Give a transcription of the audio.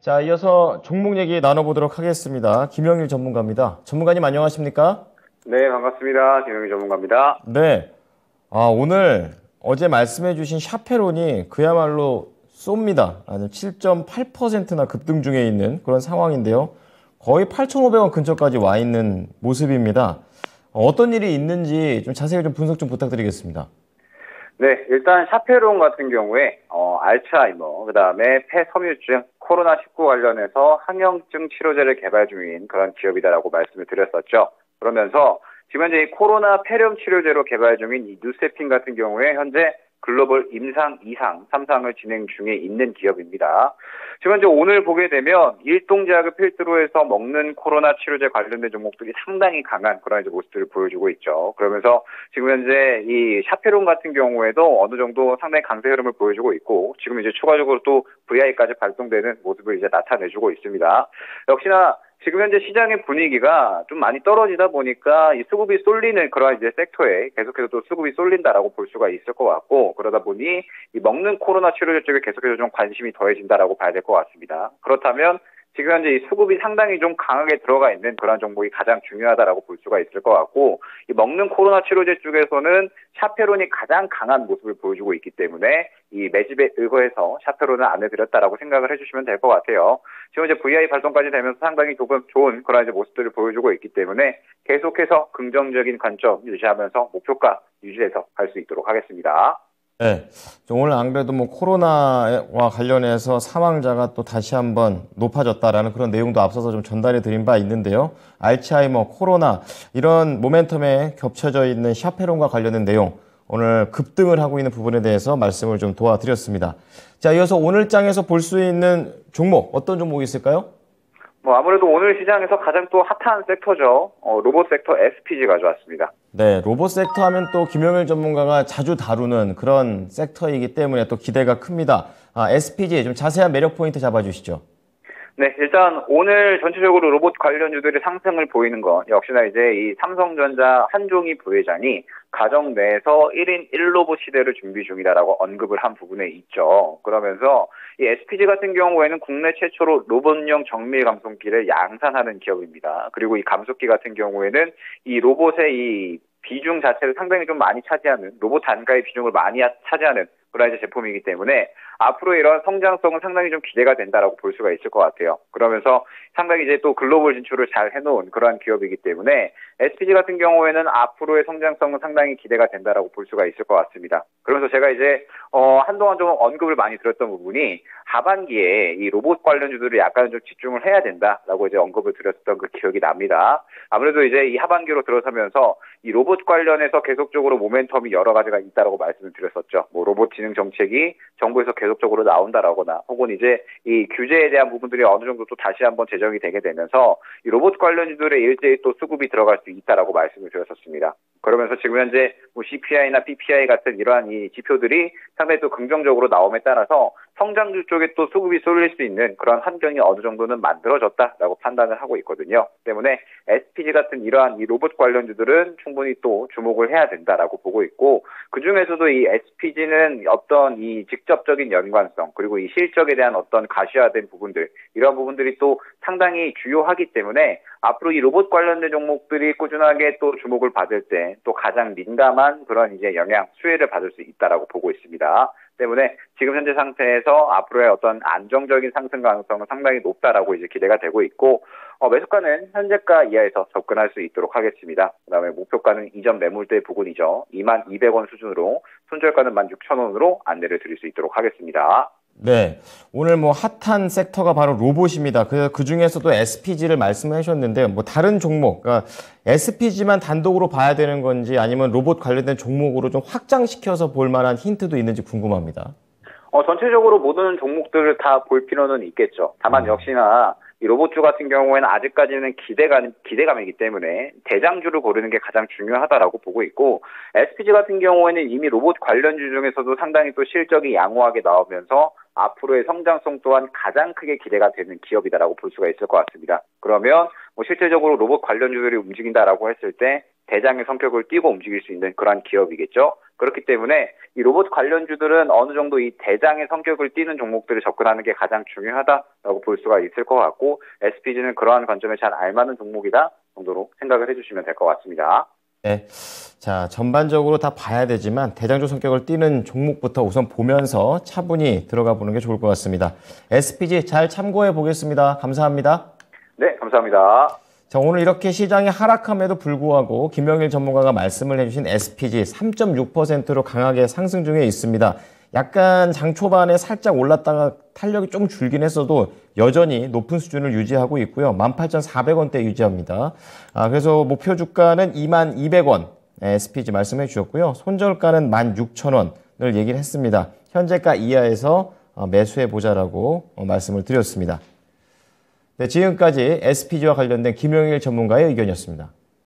자, 이어서 종목 얘기 나눠보도록 하겠습니다. 김영일 전문가입니다. 전문가님 안녕하십니까? 네, 반갑습니다. 김영희 전문가입니다. 네. 오늘 어제 말씀해주신 샤페론이 그야말로 쏩니다. 7.8%나 급등 중에 있는 그런 상황인데요. 거의 8,500원 근처까지 와 있는 모습입니다. 어떤 일이 있는지 좀 자세히 좀 분석 좀 부탁드리겠습니다. 네, 일단 샤페론 같은 경우에 알츠하이머, 그다음에 폐섬유증, 코로나19 관련해서 항염증 치료제를 개발 중인 그런 기업이다라고 말씀을 드렸었죠. 그러면서 지금 현재 이 코로나 폐렴 치료제로 개발 중인 이 누세핀 같은 경우에 현재 글로벌 임상 2상, 3상을 진행 중에 있는 기업입니다. 지금 현재 오늘 보게 되면 일동제약을 필두로 해서 먹는 코로나 치료제 관련된 종목들이 상당히 강한 그런 이제 모습들을 보여주고 있죠. 그러면서 지금 현재 이 샤페론 같은 경우에도 어느 정도 상당히 강세 흐름을 보여주고 있고 지금 이제 추가적으로 또 VI까지 발동되는 모습을 이제 나타내주고 있습니다. 역시나 지금 현재 시장의 분위기가 좀 많이 떨어지다 보니까 이 수급이 쏠리는 그런 이제 섹터에 계속해서 또 수급이 쏠린다라고 볼 수가 있을 것 같고 그러다 보니 이 먹는 코로나 치료제 쪽에 계속해서 좀 관심이 더해진다라고 봐야 될 것 같습니다. 그렇다면 지금 현재 이 수급이 상당히 좀 강하게 들어가 있는 그런 종목이 가장 중요하다라고 볼 수가 있을 것 같고 이 먹는 코로나 치료제 쪽에서는 샤페론이 가장 강한 모습을 보여주고 있기 때문에 이 매집에 의거해서 샤페론을 안내드렸다라고 생각을 해주시면 될 것 같아요. 지금 이제 VI 발동까지 되면서 상당히 조금 좋은 그런 이제 모습들을 보여주고 있기 때문에 계속해서 긍정적인 관점 유지하면서 목표가 유지해서 갈 수 있도록 하겠습니다. 네. 오늘 안 그래도 코로나와 관련해서 사망자가 또 다시 한번 높아졌다라는 그런 내용도 앞서서 좀 전달해 드린 바 있는데요. 알츠하이머, 코로나 이런 모멘텀에 겹쳐져 있는 샤페론과 관련된 내용 오늘 급등을 하고 있는 부분에 대해서 말씀을 좀 도와드렸습니다. 자, 이어서 오늘 장에서 볼 수 있는 종목 어떤 종목이 있을까요? 아무래도 오늘 시장에서 가장 또 핫한 섹터죠. 로봇 섹터 SPG 가져왔습니다. 네, 로봇 섹터 하면 또 김영일 전문가가 자주 다루는 그런 섹터이기 때문에 또 기대가 큽니다. SPG 좀 자세한 매력 포인트 잡아주시죠. 네, 일단 오늘 전체적으로 로봇 관련주들이 상승을 보이는 건 역시나 이제 이 삼성전자 한종희 부회장이 가정 내에서 1인 1로봇 시대를 준비 중이다라고 언급을 한 부분에 있죠. 그러면서 이 SPG 같은 경우에는 국내 최초로 로봇용 정밀 감속기를 양산하는 기업입니다. 그리고 이 감속기 같은 경우에는 이 로봇의 이 비중 자체를 상당히 좀 많이 차지하는 로봇 단가의 비중을 많이 차지하는 그런 이제 제품이기 때문에 앞으로 이런 성장성은 상당히 좀 기대가 된다라고 볼 수가 있을 것 같아요. 그러면서 상당히 이제 또 글로벌 진출을 잘 해놓은 그러한 기업이기 때문에 SPG 같은 경우에는 앞으로의 성장성은 상당히 기대가 된다라고 볼 수가 있을 것 같습니다. 그러면서 제가 이제 한동안 좀 언급을 많이 드렸던 부분이 하반기에 이 로봇 관련주들을 약간 좀 집중을 해야 된다라고 이제 언급을 드렸던 그 기억이 납니다. 아무래도 이제 이 하반기로 들어서면서 이 로봇 관련해서 계속적으로 모멘텀이 여러 가지가 있다라고 말씀을 드렸었죠. 로봇 지능 정책이 정부에서 계속적으로 나온다라거나 혹은 이제 이 규제에 대한 부분들이 어느 정도 또 다시 한번 제정이 되게 되면서 이 로봇 관련주들의 일제히 또 수급이 들어갈 수 있다라고 말씀을 드렸었습니다. 그러면서 지금 현재 CPI나 PPI 같은 이러한 이 지표들이 상당히 또 긍정적으로 나옴에 따라서 성장주 쪽에 또 수급이 쏠릴 수 있는 그런 환경이 어느 정도는 만들어졌다라고 판단을 하고 있거든요. 때문에 SPG 같은 이러한 이 로봇 관련주들은 충분히 또 주목을 해야 된다라고 보고 있고 그중에서도 이 SPG는 어떤 이 직접적인 연관성 그리고 이 실적에 대한 어떤 가시화된 부분들 이런 부분들이 또 상당히 주요하기 때문에 앞으로 이 로봇 관련된 종목들이 꾸준하게 또 주목을 받을 때 또 가장 민감한 그런 이제 영향 수혜를 받을 수 있다라고 보고 있습니다. 때문에 지금 현재 상태에서 앞으로의 어떤 안정적인 상승 가능성은 상당히 높다라고 이제 기대가 되고 있고 매수가는 현재가 이하에서 접근할 수 있도록 하겠습니다. 그다음에 목표가는 이전 매물대 부근이죠. 22,200원 수준으로 손절가는 16,000원으로 안내를 드릴 수 있도록 하겠습니다. 네, 오늘 핫한 섹터가 바로 로봇입니다. 그 중에서도 SPG를 말씀해 주셨는데 다른 종목, 그러니까 SPG만 단독으로 봐야 되는 건지 아니면 로봇 관련된 종목으로 좀 확장시켜서 볼 만한 힌트도 있는지 궁금합니다. 전체적으로 모든 종목들을 다 볼 필요는 있겠죠. 다만 역시나 이 로봇주 같은 경우에는 아직까지는 기대감이기 때문에 대장주를 고르는 게 가장 중요하다라고 보고 있고 SPG 같은 경우에는 이미 로봇 관련주 중에서도 상당히 또 실적이 양호하게 나오면서 앞으로의 성장성 또한 가장 크게 기대가 되는 기업이다라고 볼 수가 있을 것 같습니다. 그러면 실질적으로 로봇 관련주들이 움직인다라고 했을 때 대장의 성격을 띠고 움직일 수 있는 그러한 기업이겠죠. 그렇기 때문에 이 로봇 관련주들은 어느 정도 이 대장의 성격을 띠는 종목들을 접근하는 게 가장 중요하다라고 볼 수가 있을 것 같고 SPG는 그러한 관점에 잘 알맞는 종목이다 정도로 생각을 해주시면 될 것 같습니다. 네. 자, 전반적으로 다 봐야 되지만 대장주 성격을 띠는 종목부터 우선 보면서 차분히 들어가 보는 게 좋을 것 같습니다. SPG 잘 참고해 보겠습니다. 감사합니다. 네, 감사합니다. 자, 오늘 이렇게 시장이 하락함에도 불구하고 김영일 전문가가 말씀을 해주신 SPG 3.6%로 강하게 상승 중에 있습니다. 약간 장 초반에 살짝 올랐다가 탄력이 좀 줄긴 했어도 여전히 높은 수준을 유지하고 있고요. 18,400원대 유지합니다. 그래서 목표 주가는 22,200원 SPG 말씀해 주셨고요. 손절가는 16,000원을 얘기를 했습니다. 현재가 이하에서 매수해 보자라고 말씀을 드렸습니다. 네, 지금까지 SPG와 관련된 김영일 전문가의 의견이었습니다.